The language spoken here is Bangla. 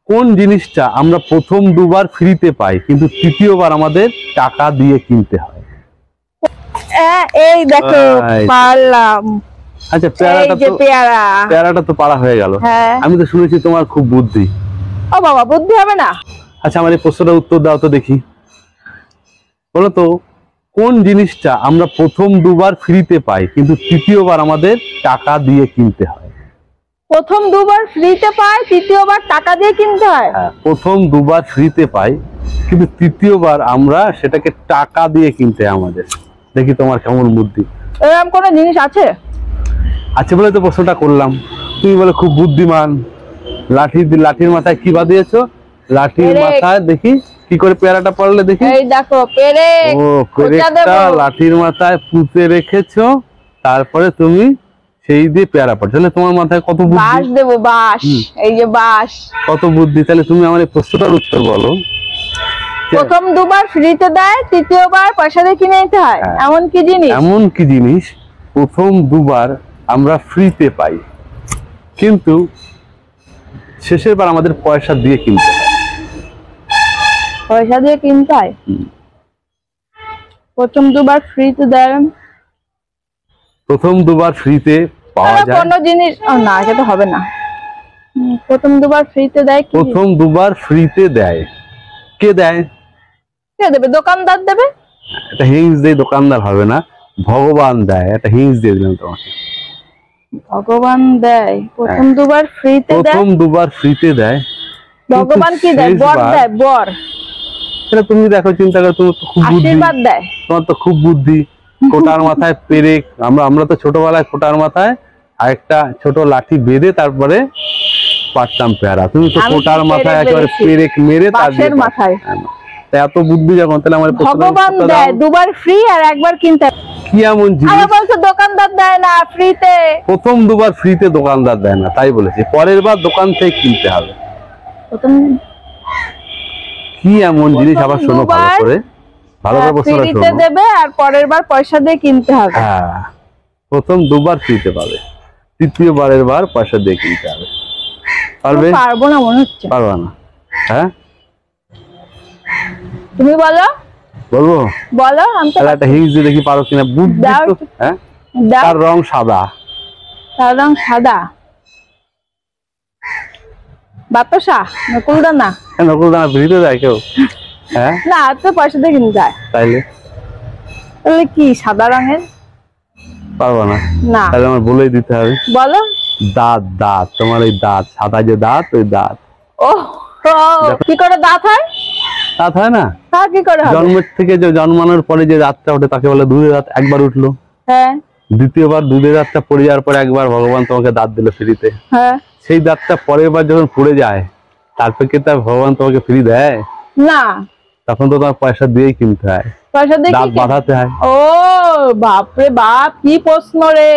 কোন জিনিসটা আমরা প্রথম দুবার ফ্রিতে পাই কিন্তু তৃতীয়বার আমাদের টাকা দিয়ে কিনতে হয়? এই দেখো পারলাম। আচ্ছা, পেয়ারাটা তো পারা হয়ে গেল। আমি তো শুনেছি তোমার খুব বুদ্ধি। ও বাবা, বুদ্ধি হবে না? আচ্ছা, আমার এই প্রশ্নটার উত্তর দাও তো দেখি। বলো তো, কোন জিনিসটা আমরা প্রথম দুবার ফ্রিতে পাই কিন্তু তৃতীয়বার আমাদের টাকা দিয়ে কিনতে হয়? প্রথম দুবার ফ্রিতে পাই, তৃতীয়বার টাকা দিয়ে কিনতে হয়। হ্যাঁ, প্রথম দুবার ফ্রিতে পাই কিন্তু তৃতীয়বার আমরা সেটাকে টাকা দিয়ে কিনতে হয় আমাদের। দেখি তোমার কেমন বুদ্ধি। এরকম কোন জিনিস আছে? আছে বলে তো প্রশ্নটা করলাম। তুমি বলে খুব বুদ্ধিমান। লাঠির মাথায় কি বাঁধিয়েছো? লাঠির মাথায় দেখি কি করে পেয়ারাটা পড়লে দেখি। এই দেখো পেরেক। ও, পেরেকটা লাঠির মাথায় পুঁতে রেখেছো, তারপরে তুমি সেই দিয়ে পেয়ারা পড়ছো। তাহলে তোমার মাথায় কত বুদ্ধি। বাঁশ দেবো, বাঁশ। এই যে বাঁশ। কত বুদ্ধি। তাহলে তুমি আমার এই প্রশ্নটার উত্তর বলো। প্রথম দুবার ফ্রিতে দেয়, তৃতীয়বার পয়সা দিয়ে কিনে নিতে হয়। এমন কি জিনিস? এমন কি জিনিস প্রথম দুবার আমরা ফ্রিতে পাই কিন্তু শেষের বার আমাদের পয়সা দিয়ে কিনতে হয়? পয়সা দিয়ে কিনতে হয়। প্রথম দুবার ফ্রিতে দেয়, প্রথম দুবার ফ্রিতে পাওয়া যায় কোন জিনিস। না, এটা তো হবে না। প্রথম দুবার ফ্রিতে দেয়। প্রথম দুবার ফ্রিতে দেয়। কে দেয়? কে দেবে? দোকানদার দেবে। এটা হিংস দিয়ে দোকানদার হবে না, ভগবান দেয়। এটা হিংস দিয়ে দিলাম তোমাকে। ভগবান দেয় প্রথম দুবার ফ্রিতে দেয়। প্রথম দুবার ফ্রিতে দেয়। ভগবান কি দেয়? বর দেয়, বর। এটা তুমি দেখো, চিন্তা করো, তুমি তো খুব বুদ্ধি। আশীর্বাদ দেয়। তোমার তো খুব বুদ্ধি। কোটার মাথায় পেরেক, আমরা তো ছোটবেলায় কোটার মাথায় আরেকটা ছোট লাঠি বেঁধে তারপরে পারতাম পেয়ারা। তুমি তো কোটার মাথায় একেবারে পেরেক মেরে তার মাথায়। এত বুদ্ধি যখন, তাহলে আমার ভগবান দেয় দুবার ফ্রি আর একবার কিনতে। কি এমন জিনিস? বলছো দোকানদার দেয় না ফ্রিতে। প্রথম দুবার ফ্রিতে দোকানদার দেয় না, তাই বলেছি। পরের বার দোকান থেকে কিনতে হবে। কি এমন জিনিস? আবার শোনো ভালো করে, ভালো করে প্রশ্নটা শোনো। ফ্রিতে দেবে আর পরের বার পয়সা দিয়ে কিনতে হবে। হ্যাঁ, প্রথম দুবার ফ্রিতে পাবে, তৃতীয়বারের বার পয়সা দিয়ে কিনতে হবে। পারবে? পারবো না মনে হচ্ছে। পারবা না? হ্যাঁ, তুমি বলো। বলবো? বলো। আমি তো একটা হিংস দিয়ে দেখি পারো কিনা। বুদ্ধি তো। হ্যাঁ, তার রং সাদা। তার রং সাদা। বাতাসা? নকুলদানা? নকুলদানা ফ্রিতে দেয় কেউ? হ্যাঁ, না, তো পয়সা দিয়ে কিনতে হয়। তাইলে তাহলে কি সাদা রঙের? পারবা না? না, তাহলে আমার বলেই দিতে হবে। বলো। দাঁত। দাঁত। তোমার এই দাঁত, সাদা যে দাঁত, ওই দাঁত। ও, কি করে দাঁত হয়? দাঁত হয় না? তা কি করে হবে? জন্মের থেকে, যে জন্মানোর পরে যে দাঁতটা ওঠে তাকে বলে দুধের দাঁত। একবার উঠলো, হ্যাঁ, দ্বিতীয়বার দুধের দাঁতটা পড়ে যাওয়ার পরে একবার ভগবান তোমাকে দাঁত দিল ফ্রিতে। হ্যাঁ, সেই দাঁতটা পরের বার যখন পড়ে যায়, তারপর কি তার ভগবান তোমাকে ফ্রি দেয়? না, তখন তো তোমার পয়সা দিয়েই কিনতে হয়, পয়সা দিয়ে দাঁত বাঁধাতে হয়। ও বাপরে বাপ, কি প্রশ্ন রে!